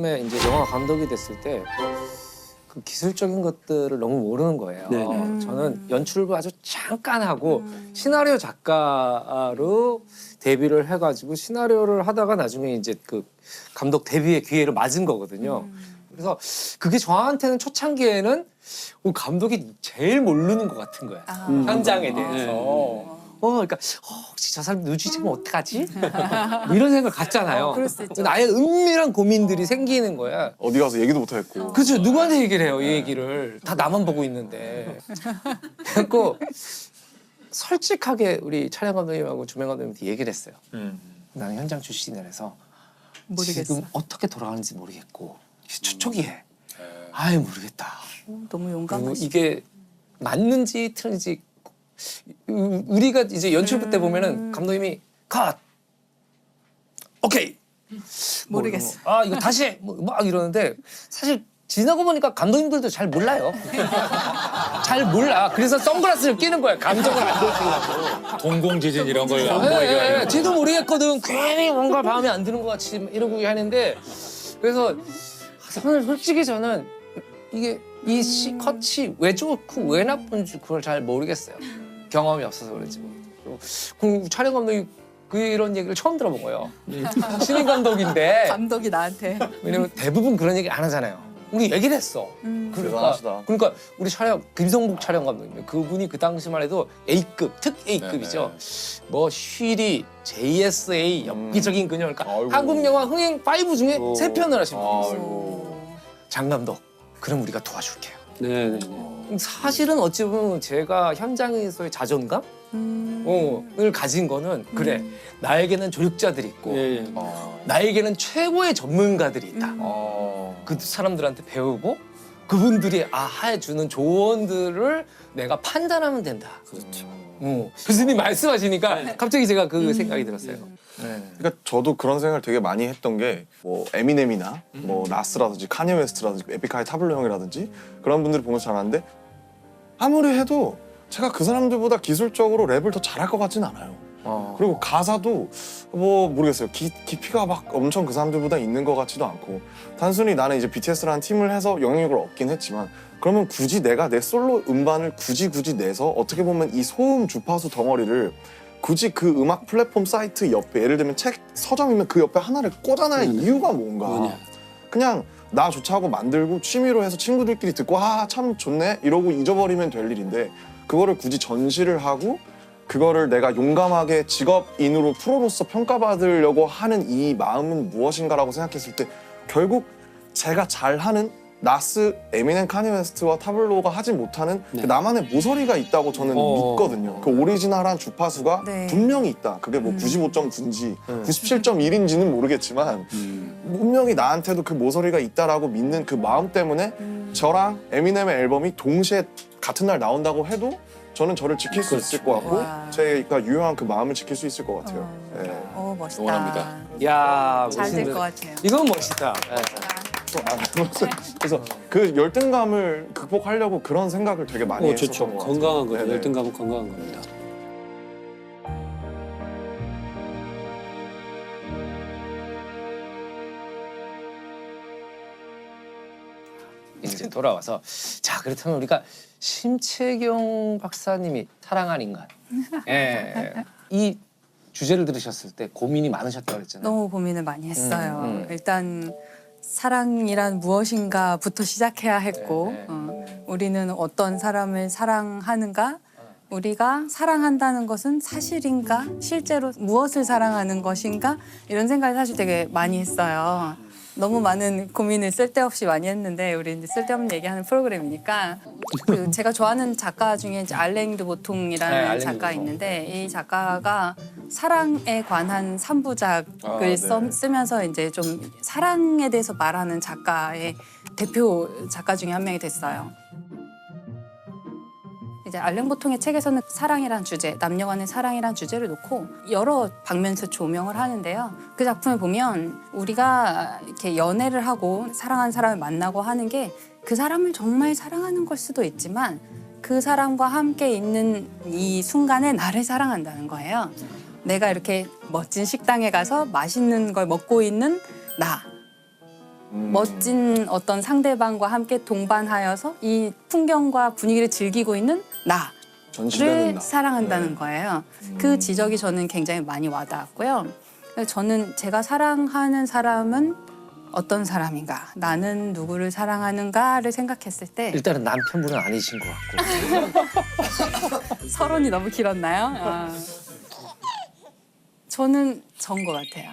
처음에 이제 영화 감독이 됐을 때 그 기술적인 것들을 너무 모르는 거예요. 네. 저는 연출부 아주 잠깐 하고 시나리오 작가로 데뷔를 해가지고 시나리오를 하다가 나중에 이제 그 감독 데뷔의 기회를 맞은 거거든요. 그래서 그게 저한테는 초창기에는 감독이 제일 모르는 것 같은 거야. 현장에 대해서. 그러니까 혹시 저 사람 눈치채면 어떡하지? 뭐 이런 생각 갖잖아요. 그럴 수 있죠. 나의 은밀한 고민들이 생기는 거야. 어디 가서 얘기도 못 하겠고. 그죠? 누구한테 얘기를 해요, 이 얘기를. 다 나만 보고 있는데. 그래갖고 솔직하게 우리 촬영 감독님하고 조명 감독님한테 얘기를 했어요. 나는 현장 출신이라서 모르겠어. 지금 어떻게 돌아가는지 모르겠고 초기에 아예 모르겠다. 너무 그리고 용감하시. 이게 맞는지 틀린지 우리가 이제 연출부 때 보면은 감독님이 컷 오케이 모르겠어. 뭐, 이거 다시 해. 막 이러는데 사실 지나고 보니까 감독님들도 잘 몰라요. 잘 몰라. 그래서 선글라스를 끼는 거야. 감정을 안 들키려고. 동공지진 이런 걸 안 보이게 하려고. 지도 모르겠거든. 괜히 뭔가 마음에 안 드는 것 같이 이러고 하는데 그래서 솔직히 저는 이게 이 컷이 왜 좋고 왜 나쁜지 그걸 잘 모르겠어요. 경험이 없어서 그렇지 뭐. 그럼 촬영 감독이 이런 얘기를 처음 들어본 거예요. 신인 감독인데 감독이 나한테. 왜냐면 대부분 그런 얘기 안 하잖아요. 우리 얘기를 했어. 대단하시다. 그러니까 우리 김성복 촬영 감독님 그분이 그 당시만 해도 A급, 특 A급이죠. 뭐 쉬리, JSA, 엽기적인 그녀 그러니까 아이고. 한국 영화 흥행 5 중에 3편을 하신 분이었어요. 아이고. 장 감독, 그럼 우리가 도와줄게요. 네. 사실은 어찌 보면 제가 현장에서의 자존감? 을 가진 거는 그래 나에게는 조력자들이 있고 예. 나에게는 최고의 전문가들이 있다. 그 사람들한테 배우고 그분들이 해주는 조언들을 내가 판단하면 된다. 그렇죠. 교수님 말씀하시니까 갑자기 제가 그 생각이 들었어요. 네. 그러니까 저도 그런 생각을 되게 많이 했던 게 뭐 에미넴이나 뭐 나스라든지 카니에 웨스트라든지 에픽하이 타블로 형이라든지 그런 분들을 보면서 잘 아는데 아무리 해도 제가 그 사람들보다 기술적으로 랩을 더 잘할 것 같진 않아요. 그리고 가사도 뭐 모르겠어요. 깊이가 막 엄청 그 사람들보다 있는 것 같지도 않고 단순히 나는 이제 BTS라는 팀을 해서 영향력을 얻긴 했지만 그러면 굳이 내가 내 솔로 음반을 굳이 내서 어떻게 보면 이 소음 주파수 덩어리를 굳이 그 음악 플랫폼 사이트 옆에 예를 들면 책 서점이면 그 옆에 하나를 꽂아놔야 이유가 뭔가. 뭐냐. 그냥 나 좋자고 만들고 취미로 해서 친구들끼리 듣고 참 좋네 이러고 잊어버리면 될 일인데 그거를 굳이 전시를 하고 그거를 내가 용감하게 직업인으로 프로로서 평가받으려고 하는 이 마음은 무엇인가라고 생각했을 때 결국 제가 잘하는 나스, 에미넴, 카니 웨스트와 타블로가 하지 못하는 그 나만의 모서리가 있다고 저는 믿거든요. 그 오리지널한 주파수가 네. 분명히 있다. 그게 뭐 95.9인지 97.1인지는 모르겠지만 분명히 나한테도 그 모서리가 있다라고 믿는 그 마음 때문에 저랑 에미넴의 앨범이 동시에 같은 날 나온다고 해도 저는 저를 지킬 수 있을 것 같고 와. 제가 유효한 그 마음을 지킬 수 있을 것 같아요. 네. 멋있다. 응원합니다. 야, 잘 될 멋있는- 것 같아요. 이건 멋있다. 그래서 그 열등감을 극복하려고 그런 생각을 되게 많이 했었던 좋죠. 것 같아요. 건강한 거죠. 네네. 열등감은 건강한 겁니다. 이제 돌아와서 자 그렇다면 우리가 심채경 박사님이 사랑한 인간 이 주제를 들으셨을 때 고민이 많으셨다고 그랬잖아요. 너무 고민을 많이 했어요. 음. 일단 사랑이란 무엇인가부터 시작해야 했고 우리는 어떤 사람을 사랑하는가? 우리가 사랑한다는 것은 사실인가? 실제로 무엇을 사랑하는 것인가? 이런 생각을 사실 되게 많이 했어요. 너무 많은 고민을 쓸데없이 많이 했는데 우리 이제 쓸데없는 얘기하는 프로그램이니까 그 제가 좋아하는 작가 중에 이제 알랭 드보통이라는 네, 알랭 작가 드보통. 있는데 이 작가가 사랑에 관한 3부작을 네. 쓰면서 이제 좀 사랑에 대해서 말하는 작가의 대표 작가 중에 한 명이 됐어요. 이제 알랭 보통의 책에서는 사랑이란 주제, 남녀 간의 사랑이란 주제를 놓고 여러 방면에서 조명을 하는데요. 그 작품을 보면 우리가 이렇게 연애를 하고 사랑하는 사람을 만나고 하는 게 그 사람을 정말 사랑하는 걸 수도 있지만 그 사람과 함께 있는 이 순간에 나를 사랑한다는 거예요. 내가 이렇게 멋진 식당에 가서 맛있는 걸 먹고 있는 나. 멋진 어떤 상대방과 함께 동반하여서 이 풍경과 분위기를 즐기고 있는 전시되는 나를 나. 사랑한다는 거예요. 그 지적이 저는 굉장히 많이 와닿았고요. 그래서 저는 제가 사랑하는 사람은 어떤 사람인가, 나는 누구를 사랑하는가를 생각했을 때 일단은 남편분은 아니신 것 같고. 서론이 너무 길었나요? 저는 전 것 같아요.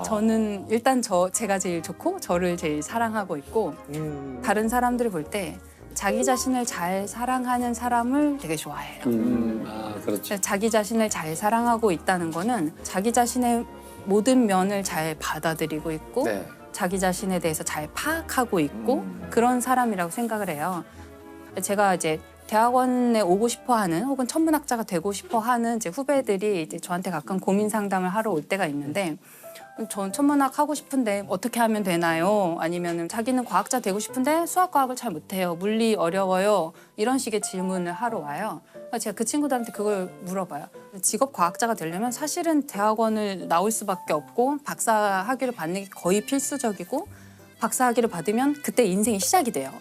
저는 일단 제가 제일 좋고 저를 제일 사랑하고 있고 다른 사람들을 볼 때 자기 자신을 잘 사랑하는 사람을 되게 좋아해요. 그렇죠. 자기 자신을 잘 사랑하고 있다는 거는 자기 자신의 모든 면을 잘 받아들이고 있고 네. 자기 자신에 대해서 잘 파악하고 있고 그런 사람이라고 생각을 해요. 제가 이제 대학원에 오고 싶어하는 혹은 천문학자가 되고 싶어하는 이제 후배들이 이제 저한테 가끔 고민 상담을 하러 올 때가 있는데 전 천문학 하고 싶은데 어떻게 하면 되나요? 아니면 자기는 과학자 되고 싶은데 수학 과학을 잘 못해요. 물리 어려워요. 이런 식의 질문을 하러 와요. 그러니까 제가 그 친구들한테 그걸 물어봐요. 직업 과학자가 되려면 사실은 대학원을 나올 수밖에 없고 박사 학위를 받는 게 거의 필수적이고 박사 학위를 받으면 그때 인생이 시작이 돼요.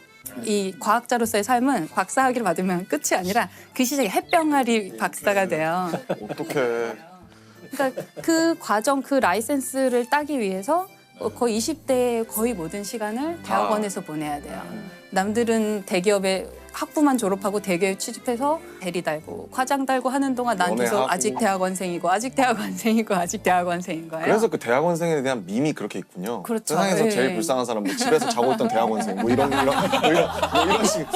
이 과학자로서의 삶은 박사 학위를 받으면 끝이 아니라 그 시작에 햇병아리 박사가 돼요. 어떡해. 그러니까 그 과정, 그 라이센스를 따기 위해서 거의 20대의 거의 모든 시간을 대학원에서 보내야 돼요. 남들은 대기업에 학부만 졸업하고 대기업에 취직해서 대리 달고 과장 달고 하는 동안 난 계속 연애하고. 아직 대학원생이고 아직 대학원생이고 아직 대학원생인 거예요. 그래서 그 대학원생에 대한 밈이 그렇게 있군요. 그렇죠. 세상에서 예. 제일 불쌍한 사람, 뭐 집에서 자고 있던 대학원생, 뭐 이런 식,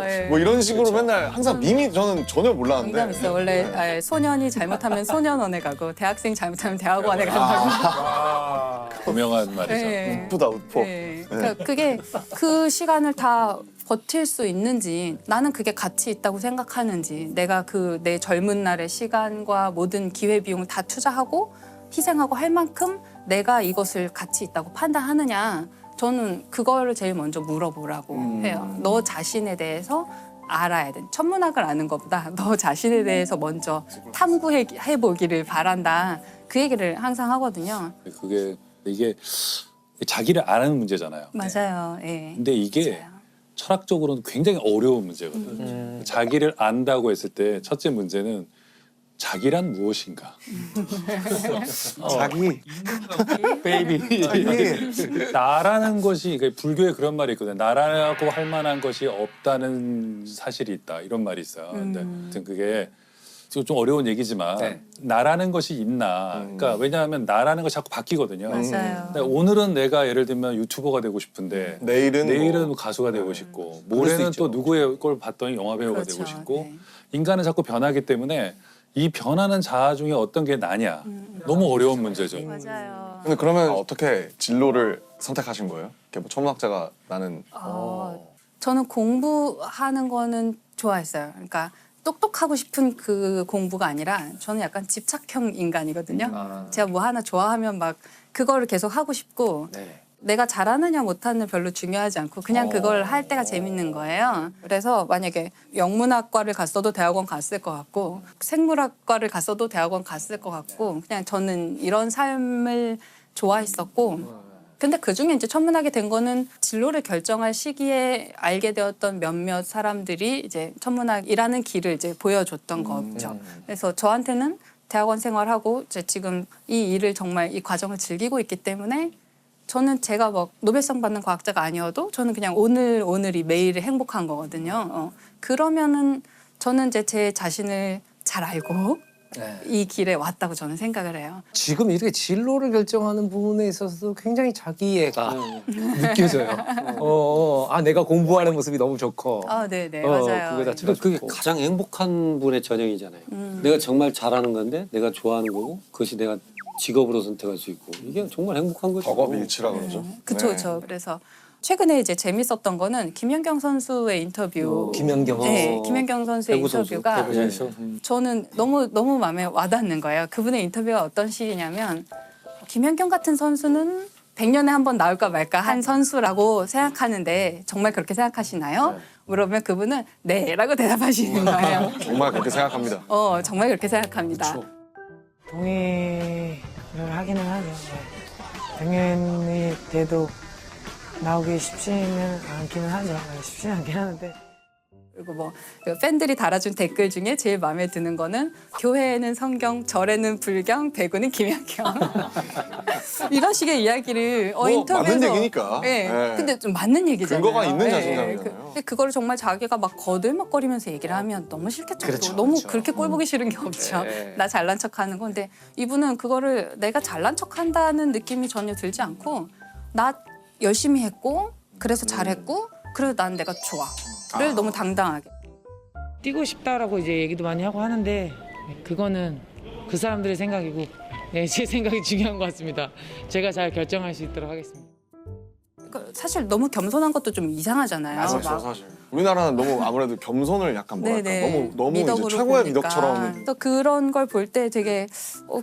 예. 뭐 이런 식으로 맨날 항상 밈이 저는 전혀 농담 몰랐는데. 있어요. 원래 소년이 잘못하면 소년원에 가고 대학생 잘못하면 대학원에 간다고. 유명한 말이죠. 예. 우프다 우퍼. 네. 그러니까 그게 그 시간을 다 버틸 수 있는지 나는 그게 가치 있다고 생각하는지 내가 그 내 젊은 날의 시간과 모든 기회 비용을 다 투자하고 희생하고 할 만큼 내가 이것을 가치 있다고 판단하느냐 저는 그거를 제일 먼저 물어보라고 해요. 너 자신에 대해서 알아야 돼. 천문학을 아는 것보다 너 자신에 대해서 먼저 탐구해 보기를 바란다. 그 얘기를 항상 하거든요. 이게 자기를 아는 문제잖아요. 맞아요. 예. 근데 이게 맞아요. 철학적으로는 굉장히 어려운 문제거든요. 자기를 안다고 했을 때 첫째 문제는 자기란 무엇인가? 자기. 베이비. 나라는 것이 그러니까 불교에 그런 말이 있거든요. 나라고 할 만한 것이 없다는 사실이 있다. 이런 말이 있어요. 근데 아무튼 그게 좀 어려운 얘기지만 네. 나라는 것이 있나? 그러니까 왜냐하면 나라는 것이 자꾸 바뀌거든요. 맞아요. 근데 오늘은 내가 예를 들면 유튜버가 되고 싶은데 내일은 뭐 가수가 되고 싶고 모레는 또 누구의 걸 봤더니 영화 배우가 그렇죠. 되고 싶고 네. 인간은 자꾸 변하기 때문에 이 변하는 자아 중에 어떤 게 나냐 너무 어려운 문제죠. 맞아요. 근데 그러면 어떻게 진로를 선택하신 거예요? 이렇게 뭐 천문학자가 나는 저는 공부하는 거는 좋아했어요. 그러니까 똑똑하고 싶은 그 공부가 아니라 저는 약간 집착형 인간이거든요. 제가 뭐 하나 좋아하면 막 그거를 계속 하고 싶고 네. 내가 잘하느냐 못하느냐 별로 중요하지 않고 그냥 그걸 할 때가 재밌는 거예요. 그래서 만약에 영문학과를 갔어도 대학원 갔을 것 같고 생물학과를 갔어도 대학원 갔을 것 같고 그냥 저는 이런 삶을 좋아했었고 근데 그중에 이제 천문학이 된 거는 진로를 결정할 시기에 알게 되었던 몇몇 사람들이 이제 천문학이라는 길을 이제 보여줬던 거죠. 그래서 저한테는 대학원 생활하고 이제 지금 이 일을 정말 이 과정을 즐기고 있기 때문에 저는 제가 막 노벨상 받는 과학자가 아니어도 저는 그냥 오늘이 매일이 행복한 거거든요. 그러면은 저는 이제 제 자신을 잘 알고 네. 이 길에 왔다고 저는 생각을 해요. 지금 이렇게 진로를 결정하는 부분에 있어서도 굉장히 자기애가 느껴져요. 내가 공부하는 모습이 너무 좋고. 아, 네, 맞아요. 그게 자체가 그게 좋고. 가장 행복한 분의 전형이잖아요. 내가 정말 잘하는 건데 내가 좋아하는 거고 그것이 내가 직업으로 선택할 수 있고 이게 정말 행복한 거죠. 덕업일치라 그러죠. 그쵸, 네. 그쵸. 그래서 최근에 이제 재밌었던 거는 김연경 선수의 인터뷰. 김연경 네, 선수. 김연경 선수의 배구 선수, 인터뷰가 배구 선수. 저는 너무 마음에 와닿는 거예요. 그분의 인터뷰가 어떤 식이냐면 김연경 같은 선수는 100년에 한 번 나올까 말까 한 선수라고 생각하는데 정말 그렇게 생각하시나요? 물어보면 그분은 네라고 대답하시는 거예요. 정말 그렇게 생각합니다. 정말 그렇게 생각합니다. 동의를 하기는 하죠. 당연히 돼도 나오기 쉽지는 않기는 하죠. 쉽지 않긴 하는데. 그리고 뭐 팬들이 달아준 댓글 중에 제일 마음에 드는 거는 교회에는 성경, 절에는 불경, 배구는 김연경. 이런 식의 이야기를 뭐 인터뷰에서 맞는 얘기니까. 네. 네. 근데 좀 맞는 얘기잖아요. 근거가 있는 네. 자신감이잖아요. 그거를 정말 자기가 막 거들먹거리면서 얘기를 하면 너무 싫겠죠. 그렇죠, 너무 그렇죠. 그렇게 꼴 보기 싫은 게 없죠. 네. 나 잘난 척하는 건데 이분은 그거를 내가 잘난 척한다는 느낌이 전혀 들지 않고 나 열심히 했고 그래서 잘했고 그래서 난 내가 좋아를 너무 당당하게. 뛰고 싶다라고 이제 얘기도 많이 하고 하는데 그거는 그 사람들의 생각이고 제 생각이 중요한 것 같습니다. 제가 잘 결정할 수 있도록 하겠습니다. 사실 너무 겸손한 것도 좀 이상하잖아요. 그렇죠, 막 사실. 우리나라는 너무 아무래도 겸손을 약간 뭐랄까 너무 이제 미덕으로 최고의 보니까. 미덕처럼. 또 그런 걸 볼 때 되게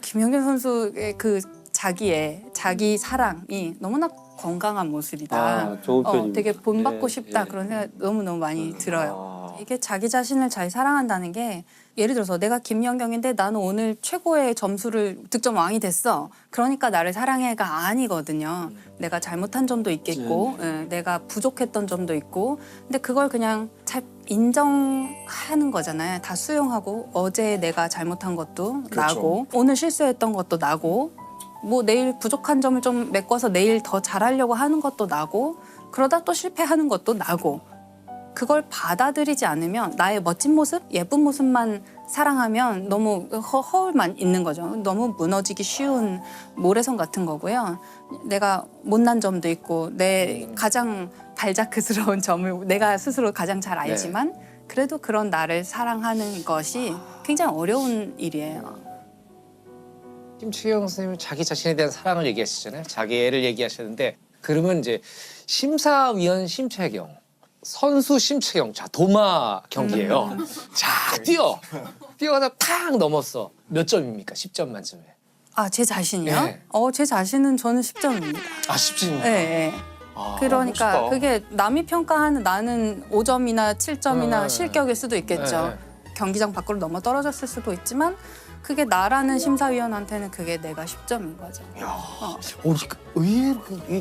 김연경 선수의 그 자기 사랑이 너무나 건강한 모습이다. 아, 좋은 표현입니다. 되게 본받고 예, 싶다 예. 그런 생각 너무너무 많이 들어요. 아. 이게 자기 자신을 잘 사랑한다는 게 예를 들어서 내가 김연경인데 나는 오늘 최고의 점수를 득점 왕이 됐어. 그러니까 나를 사랑해가 아니거든요. 내가 잘못한 점도 있겠고 내가 부족했던 점도 있고 근데 그걸 그냥 잘 인정하는 거잖아요. 다 수용하고 어제 내가 잘못한 것도 그렇죠. 나고 오늘 실수했던 것도 나고 뭐 내일 부족한 점을 좀 메꿔서 내일 더 잘하려고 하는 것도 나고 그러다 또 실패하는 것도 나고 그걸 받아들이지 않으면 나의 멋진 모습, 예쁜 모습만 사랑하면 너무 허울만 있는 거죠. 너무 무너지기 쉬운 모래성 같은 거고요. 내가 못난 점도 있고 내 가장 발자크스러운 점을 내가 스스로 가장 잘 알지만 그래도 그런 나를 사랑하는 것이 굉장히 어려운 일이에요. 김치경 선생님은 자기 자신에 대한 사랑을 얘기하시잖아요. 자기 애를 얘기하셨는데 그러면 이제 심사위원 심채경, 선수 심채경, 자 도마 경기예요. 자 뛰어가다 탁 넘었어. 몇 점입니까? 10점 만점에. 아, 제 자신이요? 네. 제 자신은 저는 10점입니다. 아 10점입니까? 네, 네. 아, 그러니까 멋있다. 그게 남이 평가하는 나는 5점이나 7점이나 네. 실격일 수도 있겠죠. 네. 경기장 밖으로 넘어 떨어졌을 수도 있지만 그게 나라는 심사위원한테는 그게 내가 10점인 거죠. 의외로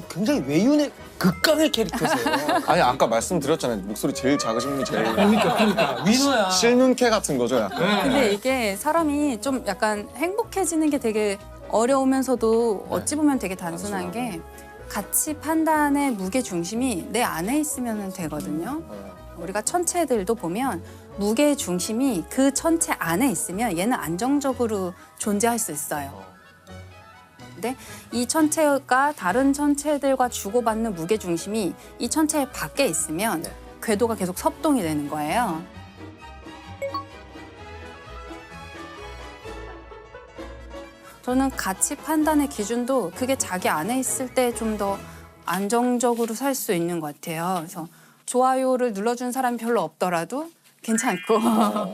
굉장히 외윤의 극강의 캐릭터세요. 아니 아까 말씀드렸잖아요. 목소리 제일 작으신 분이 제일 그러니까 위너야. 실눈캐 같은 거죠, 약간. 근데 이게 사람이 좀 약간 행복해지는 게 되게 어려우면서도 어찌 보면 되게 단순한 게 가치 판단의 무게 중심이 내 안에 있으면 되거든요. 우리가 천체들도 보면 무게 중심이 그 천체 안에 있으면 얘는 안정적으로 존재할 수 있어요. 근데 이 천체가 다른 천체들과 주고받는 무게 중심이 이 천체 밖에 있으면 궤도가 계속 섭동이 되는 거예요. 저는 가치 판단의 기준도 그게 자기 안에 있을 때 좀 더 안정적으로 살 수 있는 것 같아요. 그래서 좋아요를 눌러준 사람이 별로 없더라도 괜찮고.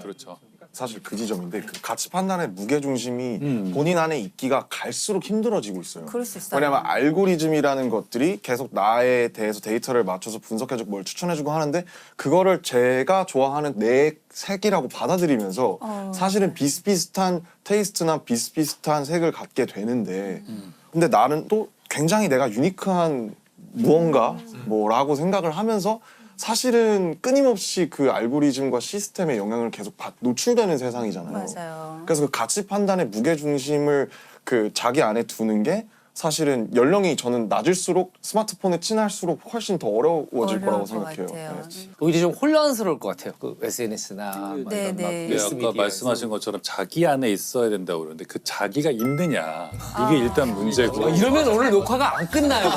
그렇죠. 사실 그 지점인데 그 가치 판단의 무게 중심이 본인 안에 있기가 갈수록 힘들어지고 있어요. 그럴 수 있어요. 왜냐면 알고리즘이라는 것들이 계속 나에 대해서 데이터를 맞춰서 분석해주고 뭘 추천해주고 하는데 그거를 제가 좋아하는 내 색이라고 받아들이면서 사실은 비슷비슷한 테이스트나 비슷비슷한 색을 갖게 되는데 근데 나는 또 굉장히 내가 유니크한 무언가 뭐라고 생각을 하면서 사실은 끊임없이 그 알고리즘과 시스템의 영향을 계속 노출되는 세상이잖아요. 맞아요. 그래서 그 가치 판단의 무게 중심을 그 자기 안에 두는 게 사실은 연령이 저는 낮을수록 스마트폰에 친할수록 훨씬 더 어려워질 거라고 어려울 것 생각해요. 같아요. 네. 오히려 좀 혼란스러울 것 같아요. 그 SNS나 네, 네. 네, 아까 말씀하신 것처럼 자기 안에 있어야 된다고 그러는데 그 자기가 있느냐 이게 일단 문제고 이러면 오늘 녹화가 안 끝나요.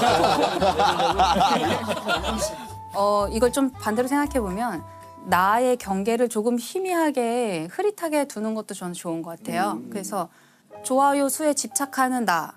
이걸 좀 반대로 생각해 보면 나의 경계를 조금 희미하게 흐릿하게 두는 것도 저는 좋은 것 같아요. 그래서 좋아요 수에 집착하는 나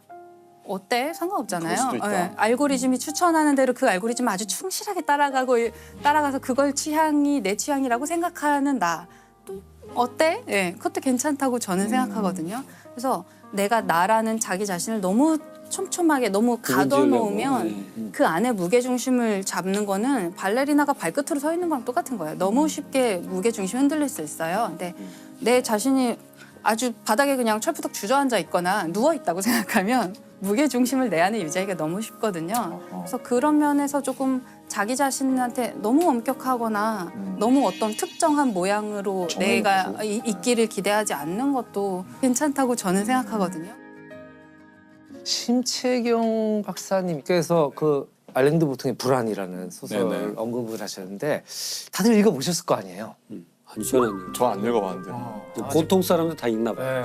어때? 상관없잖아요. 그럴 수도 있다. 네, 알고리즘이 추천하는 대로 그 알고리즘 아주 충실하게 따라가서 그걸 취향이 내 취향이라고 생각하는 나 또 어때? 네, 그것도 괜찮다고 저는 생각하거든요. 그래서 내가 나라는 자기 자신을 너무 촘촘하게 너무 가둬놓으면 그 안에 무게중심을 잡는 거는 발레리나가 발끝으로 서 있는 거랑 똑같은 거예요. 너무 쉽게 무게중심이 흔들릴 수 있어요. 근데 내 자신이 아주 바닥에 그냥 철푸덕 주저앉아 있거나 누워 있다고 생각하면 무게 중심을 내 안에 유지하기가 너무 쉽거든요. 그래서 그런 면에서 조금 자기 자신한테 너무 엄격하거나 너무 어떤 특정한 모양으로 내가 있기를 기대하지 않는 것도 괜찮다고 저는 생각하거든요. 심채경 박사님께서 그 알랭드 보통의 불안이라는 소설 네네. 언급을 하셨는데 다들 읽어보셨을 거 아니에요? 아니 저는 저 안 읽어봤는데. 보통 사람들 다 읽나 봐요.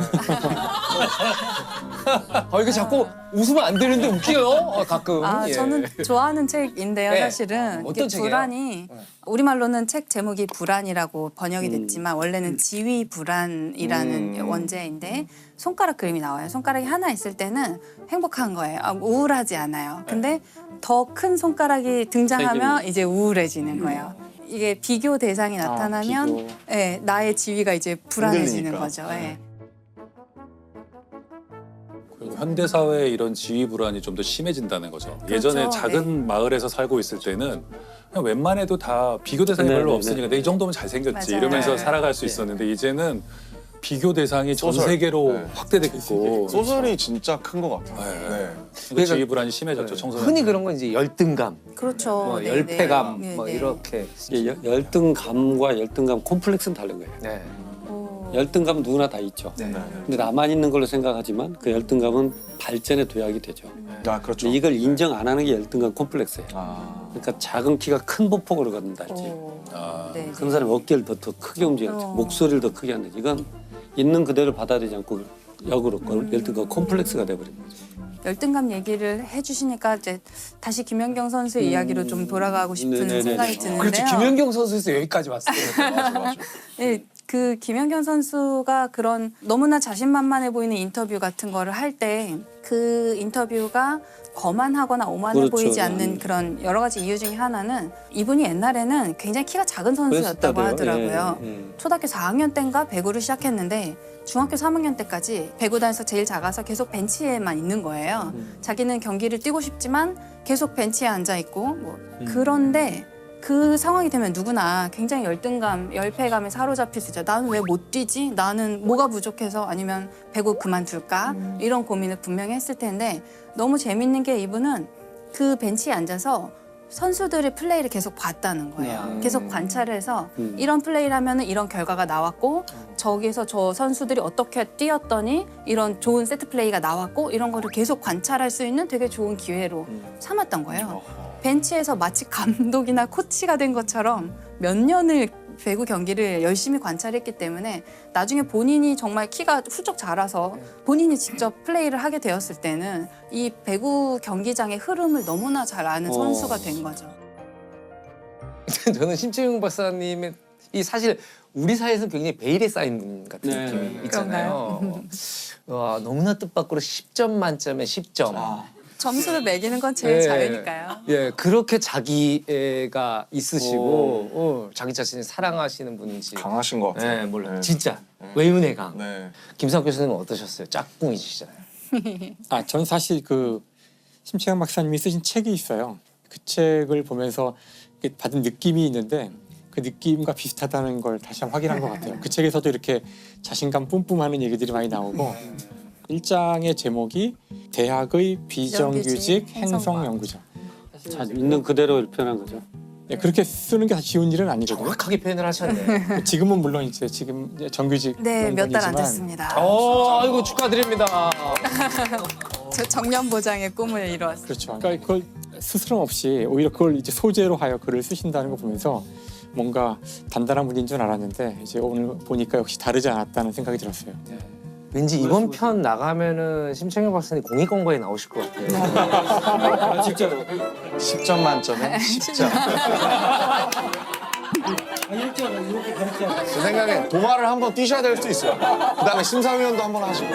이게 자꾸 웃으면 안 되는데 웃겨요. 가끔. 예. 저는 좋아하는 책인데요, 네. 사실은. 어떤 이게 책이에요? 불안이 우리말로는 책 제목이 불안이라고 번역이 됐지만 원래는 지위 불안이라는 원제인데 손가락 그림이 나와요. 손가락이 하나 있을 때는 행복한 거예요. 우울하지 않아요. 근데 더 큰 손가락이 등장하면 이제 우울해지는 거예요. 이게 비교 대상이 나타나면 비교. 예, 나의 지위가 이제 불안해지는 흔들리니까. 거죠. 예. 그리고 현대 사회에 이런 지위 불안이 좀 더 심해진다는 거죠. 그렇죠. 예전에 작은 마을에서 살고 있을 때는 그냥 웬만해도 다 비교 대상이 별로 네네네. 없으니까 내 이 정도면 잘생겼지 맞아요. 이러면서 네. 살아갈 수 있었는데 이제는 비교 대상이 전 소설. 세계로 네. 확대됐고 소설이 진짜 큰 것 같아요. 네. 네. 그 지위 불안이 심해졌죠. 청소년. 흔히 그런 건 이제 열등감, 그렇죠. 뭐 네, 열패감, 네. 뭐 네, 네. 이렇게. 이게 열등감과 열등감 콤플렉스는 다른 거예요. 네. 오. 열등감은 누구나 다 있죠. 네. 근데 나만 있는 걸로 생각하지만 그 열등감은 발전의 도약이 되죠. 아 그렇죠. 근데 이걸 인정 안 하는 게 열등감 콤플렉스예요. 그러니까 작은 키가 큰 보폭으로 갖는다든지 오. 아, 네, 큰 사람이 어깨를 더 크게 움직여야지 목소리를 더 크게 한다든지 이건 있는 그대로 받아들이지 않고 역으로 열등감 콤플렉스가 돼버린 거죠. 열등감 얘기를 해주시니까 이제 다시 김연경 선수의 이야기로 좀 돌아가고 싶은 네네네네. 생각이 드는데요. 그렇지. 김연경 선수에서 여기까지 왔어요. 맞아. 네, 그 김연경 선수가 그런 너무나 자신만만해 보이는 인터뷰 같은 거를 할 때 그 인터뷰가 거만하거나 오만해 그렇죠. 보이지 않는 그런 여러 가지 이유 중에 하나는 이분이 옛날에는 굉장히 키가 작은 선수였다고 그랬었다고요. 하더라고요. 예, 예. 초등학교 4학년 때인가 배구를 시작했는데 중학교 3학년 때까지 배구단에서 제일 작아서 계속 벤치에만 있는 거예요. 자기는 경기를 뛰고 싶지만 계속 벤치에 앉아 있고 뭐 그런데 그 상황이 되면 누구나 굉장히 열등감, 열패감에 사로잡힐 수 있죠. 나는 왜 못 뛰지? 나는 뭐가 부족해서 아니면 배구 그만둘까? 이런 고민을 분명히 했을 텐데 너무 재밌는 게 이분은 그 벤치에 앉아서 선수들의 플레이를 계속 봤다는 거예요. 계속 관찰을 해서 이런 플레이를 하면 이런 결과가 나왔고 저기서 저 선수들이 어떻게 뛰었더니 이런 좋은 세트 플레이가 나왔고 이런 거를 계속 관찰할 수 있는 되게 좋은 기회로 삼았던 거예요. 벤치에서 마치 감독이나 코치가 된 것처럼 몇 년을 배구 경기를 열심히 관찰했기 때문에 나중에 본인이 정말 키가 훌쩍 자라서 본인이 직접 플레이를 하게 되었을 때는 이 배구 경기장의 흐름을 너무나 잘 아는 선수가 된 거죠. 저는 심채용 박사님의 이 사실 우리 사회에서는 굉장히 베일에 쌓인 분 같은 네. 느낌이 있잖아요. 와, 너무나 뜻밖으로 10점 만점에 10점. 점수를 매기는 건 제 자유니까요. 예, 그렇게 자기애가 있으시고 자기 자신을 사랑하시는 분인지. 강하신 것 같아요. 네, 몰라요. 네. 진짜 외운의 강. 네. 김상 교수님은 어떠셨어요? 짝꿍이시잖아요. 전 사실 그 심채영 박사님이 쓰신 책이 있어요. 그 책을 보면서 받은 느낌이 있는데 그 느낌과 비슷하다는 걸 다시 한번 확인한 것 같아요. 그 책에서도 이렇게 자신감 뿜뿜하는 얘기들이 많이 나오고 1장의 제목이 대학의 비정규직 행성 연구죠. 자, 있는 그대로 표현한 거죠. 네, 그렇게 쓰는 게 쉬운 일은 아니거든요. 정확하게 표현을 하셨네. 지금은 물론 지금 이제 정규직 네, 몇 달 안 연구이지만 됐습니다. 아이고 축하드립니다. 저 정년 보장의 꿈을 이루었어요. 그렇죠. 그러니까 그걸 스스럼 없이 오히려 그걸 이제 소재로 하여 글을 쓰신다는 거 보면서 뭔가 단단한 분인 줄 알았는데 이제 오늘 보니까 역시 다르지 않았다는 생각이 들었어요. 왠지 이번 편 나가면은 심채영 박사님 공익광고에 나오실 것 같아요. 진짜로. 10점 만점에 10점. 제 생각에 동아를 한번 뛰셔야 될 수도 있어요. 그다음에 심사위원도 한번 하시고.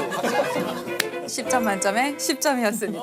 10점 만점에 10점이었습니다.